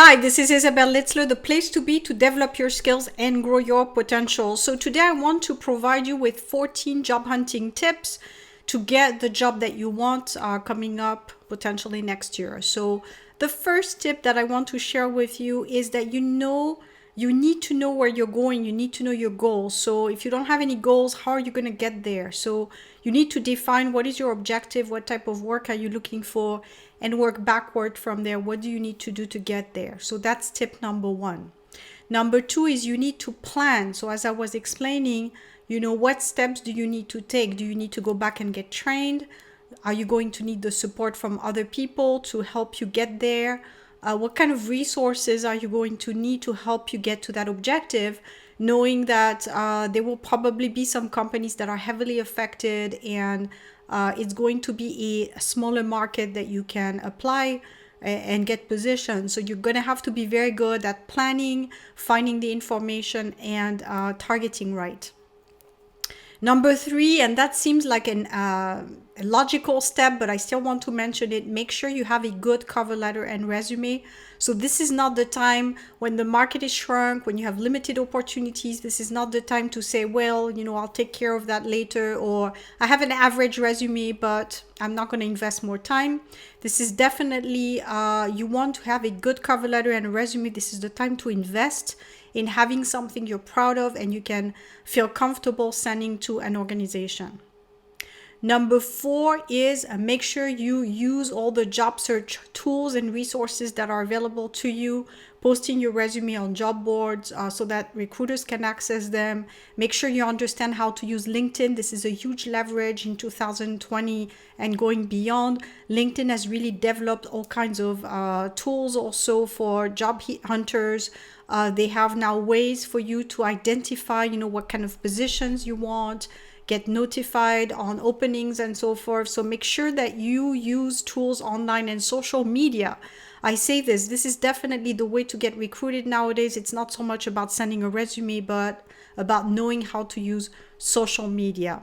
Hi, this is Isabel Litzler, the place to be to develop your skills and grow your potential. So today I want to provide you with 14 job hunting tips to get the job that you want coming up potentially next year. So the first tip that I want to share with you is that you need to know where you're going. You need to know your goals. So if you don't have any goals, how are you going to get there? So you need to define what is your objective, what type of work are you looking for, and work backward from there. What do you need to do to get there? So that's tip number one. Number two is you need to plan. So as I was explaining, what steps do you need to take? Do you need to go back and get trained? Are you going to need the support from other people to help you get there? What kind of resources are you going to need to help you get to that objective, knowing that there will probably be some companies that are heavily affected and it's going to be a smaller market that you can apply and get positioned. So you're going to have to be very good at planning, finding the information, and targeting right. Number three, and that seems like a logical step, but I still want to mention it. Make sure you have a good cover letter and resume. So this is not the time when the market is shrunk, when you have limited opportunities. This is not the time to say, well, I'll take care of that later, or I have an average resume, but I'm not going to invest more time. This is definitely, you want to have a good cover letter and a resume. This is the time to invest in having something you're proud of and you can feel comfortable sending to an organization. Number four is make sure you use all the job search tools and resources that are available to you, posting your resume on job boards so that recruiters can access them. Make sure you understand how to use LinkedIn. This is a huge leverage in 2020 and going beyond. LinkedIn has really developed all kinds of tools also for job hunters. They have now ways for you to identify, what kind of positions you want, get notified on openings and so forth. So make sure that you use tools online and social media. I say this is definitely the way to get recruited nowadays. It's not so much about sending a resume, but about knowing how to use social media.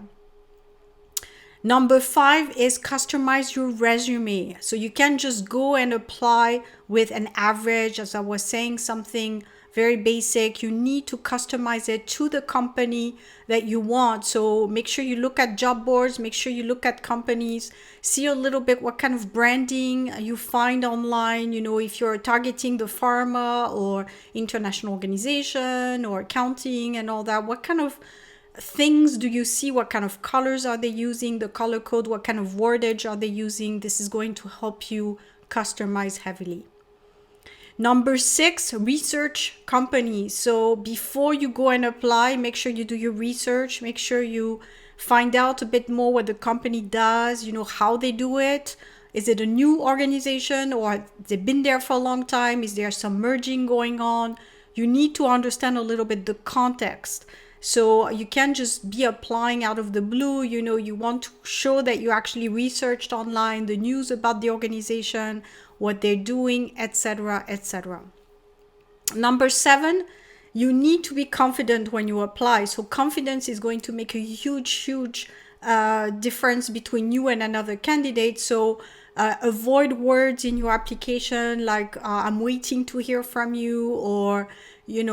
Number five is customize your resume. So you can't just go and apply with an average, as I was saying, something very basic. You need to customize it to the company that you want. So make sure you look at job boards, make sure you look at companies, see a little bit what kind of branding you find online. If you're targeting the pharma or international organization or accounting and all that, what kind of things do you see? What kind of colors are they using? The color code, what kind of wordage are they using? This is going to help you customize heavily. Number six, research companies. So before you go and apply, make sure you do your research. Make sure you find out a bit more what the company does, how they do it. Is it a new organization or have they been there for a long time? Is there some merging going on? You need to understand a little bit the context. So you can't just be applying out of the blue. You want to show that you actually researched online the news about the organization, what they're doing, etc., etc. Number seven, you need to be confident when you apply. So confidence is going to make a huge difference between you and another candidate. So avoid words in your application like I'm waiting to hear from you, or you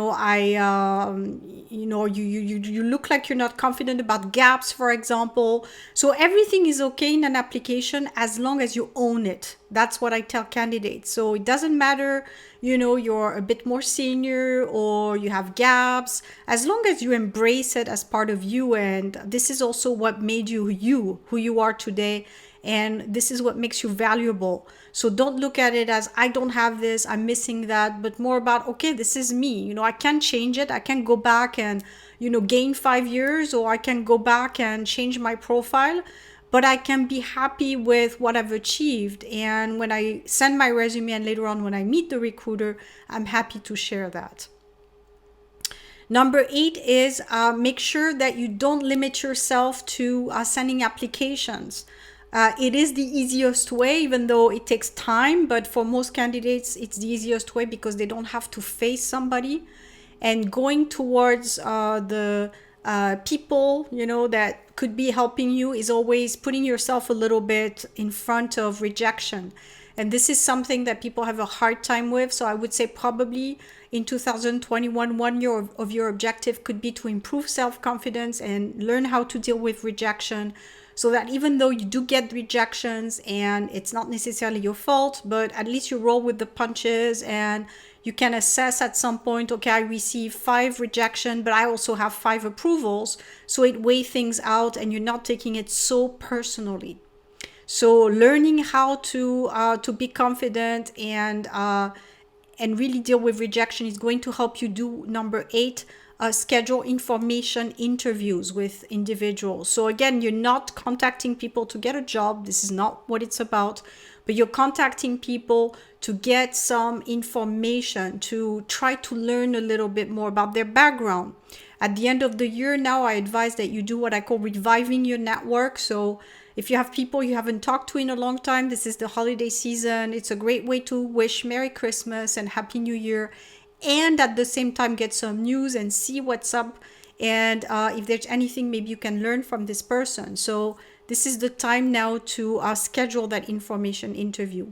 look like you're not confident about gaps, for example. So everything is okay in an application as long as you own it. That's what I tell candidates. So it doesn't matter, you're a bit more senior or you have gaps, as long as you embrace it as part of you. And this is also what made you who you are today. And this is what makes you valuable. So don't look at it as I don't have this, I'm missing that, but more about, okay, this is me. I can change it. I can go back and, gain 5 years, or I can go back and change my profile, but I can be happy with what I've achieved. And when I send my resume and later on when I meet the recruiter, I'm happy to share that. Number 8 is make sure that you don't limit yourself to sending applications. It is the easiest way, even though it takes time, but for most candidates, it's the easiest way because they don't have to face somebody. And going towards the people, that could be helping you is always putting yourself a little bit in front of rejection. And this is something that people have a hard time with. So I would say probably in 2021, 1 year of your objective could be to improve self-confidence and learn how to deal with rejection, so that even though you do get rejections and it's not necessarily your fault, but at least you roll with the punches and you can assess at some point, okay, I received 5 rejection, but I also have 5 approvals. So it weighs things out and you're not taking it so personally. So learning how to be confident and really deal with rejection is going to help you do number 8, schedule information interviews with individuals. So again, you're not contacting people to get a job. This is not what it's about, but you're contacting people to get some information, to try to learn a little bit more about their background. At the end of the year now, I advise that you do what I call reviving your network. So if you have people you haven't talked to in a long time, this is the holiday season. It's a great way to wish Merry Christmas and Happy New Year, and at the same time get some news and see what's up. And if there's anything maybe you can learn from this person. So this is the time now to schedule that information interview.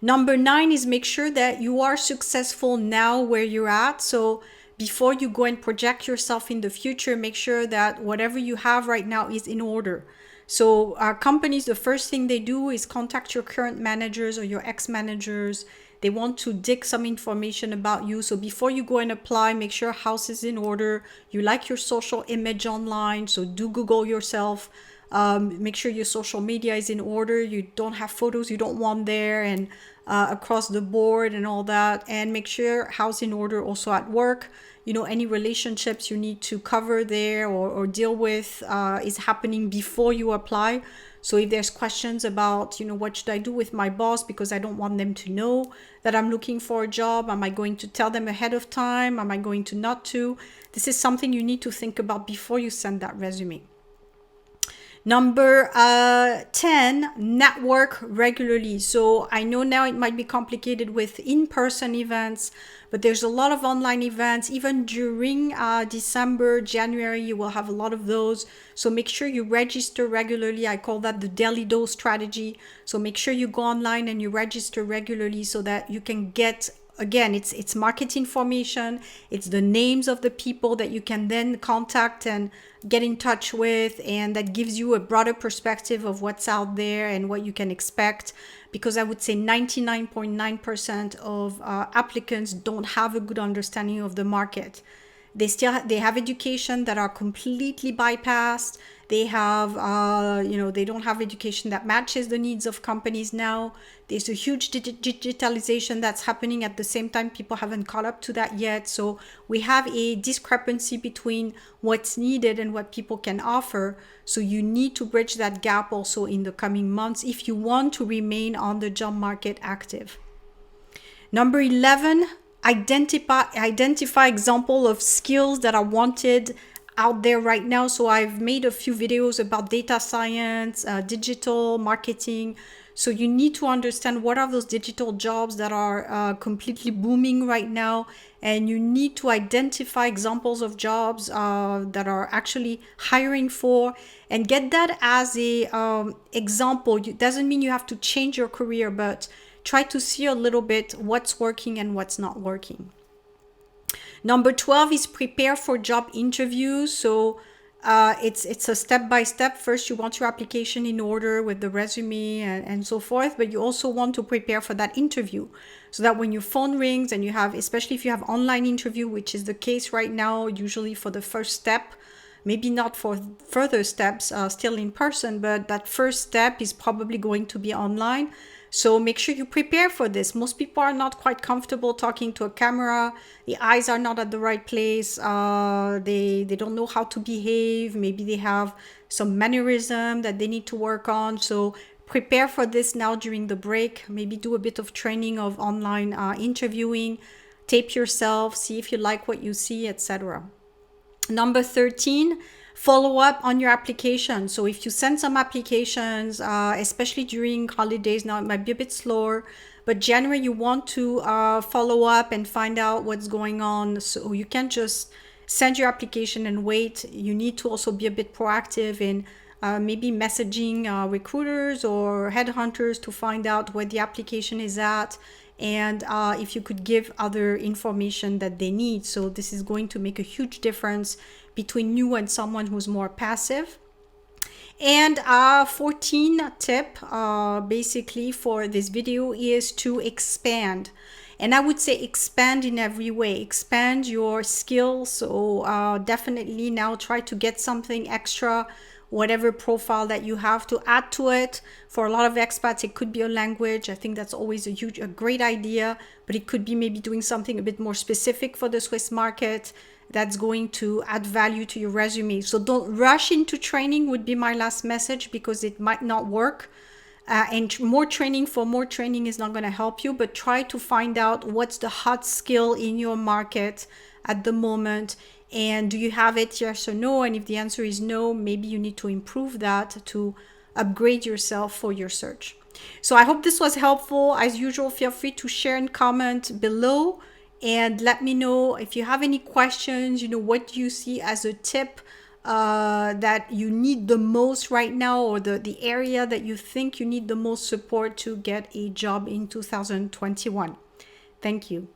Number 9 is make sure that you are successful now where you're at. So before you go and project yourself in the future, make sure that whatever you have right now is in order. So companies, the first thing they do is contact your current managers or your ex-managers. They want to dig some information about you. So before you go and apply, make sure house is in order. You like your social image online, so do Google yourself. Make sure your social media is in order. You don't have photos you don't want there, and across the board and all that. And make sure house in order also at work. Any relationships you need to cover there or deal with is happening before you apply. So if there's questions about, what should I do with my boss because I don't want them to know that I'm looking for a job, am I going to tell them ahead of time? Am I going to not to? This is something you need to think about before you send that resume. Number 10, network regularly. So I know now it might be complicated with in-person events, but there's a lot of online events. Even during December, January, you will have a lot of those. So make sure you register regularly. I call that the daily dose strategy. So make sure you go online and you register regularly so that you can get, again, it's market information. It's the names of the people that you can then contact and get in touch with, and that gives you a broader perspective of what's out there and what you can expect. Because I would say 99.9% of applicants don't have a good understanding of the market. They have education that are completely bypassed. They have, they don't have education that matches the needs of companies now. There's a huge digitalization that's happening at the same time. People haven't caught up to that yet. So we have a discrepancy between what's needed and what people can offer. So you need to bridge that gap also in the coming months if you want to remain on the job market active. Number 11, identify example of skills that are wanted out there right now. So I've made a few videos about data science, digital marketing. So you need to understand what are those digital jobs that are completely booming right now. And you need to identify examples of jobs that are actually hiring for, and get that as a example. It doesn't mean you have to change your career, but try to see a little bit what's working and what's not working. Number 12 is prepare for job interviews. So it's a step-by-step. First, you want your application in order with the resume and so forth, but you also want to prepare for that interview so that when your phone rings and you have, especially if you have online interview, which is the case right now, usually for the first step, maybe not for further steps, still in person, but that first step is probably going to be online. So make sure you prepare for this. Most people are not quite comfortable talking to a camera. The eyes are not at the right place. They don't know how to behave. Maybe they have some mannerism that they need to work on. So prepare for this now during the break. Maybe do a bit of training of online interviewing. Tape yourself, see if you like what you see, etc. Number 13, follow up on your application. So if you send some applications, especially during holidays, now it might be a bit slower, but January you want to follow up and find out what's going on. So you can't just send your application and wait. You need to also be a bit proactive in maybe messaging recruiters or headhunters to find out where the application is at, and if you could give other information that they need. So this is going to make a huge difference between you and someone who's more passive. And 14 tip basically for this video is to expand. And I would say expand in every way. Expand your skills. So definitely now try to get something extra, whatever profile that you have, to add to it. For a lot of expats, it could be a language. I think that's always a great idea, but it could be maybe doing something a bit more specific for the Swiss market that's going to add value to your resume. So don't rush into training would be my last message, because it might not work. And more training for more training is not going to help you, but try to find out what's the hot skill in your market at the moment. And do you have it, yes or no? And if the answer is no, maybe you need to improve that to upgrade yourself for your search. So I hope this was helpful. As usual, feel free to share and comment below. And let me know if you have any questions, what do you see as a tip that you need the most right now, or the area that you think you need the most support to get a job in 2021. Thank you.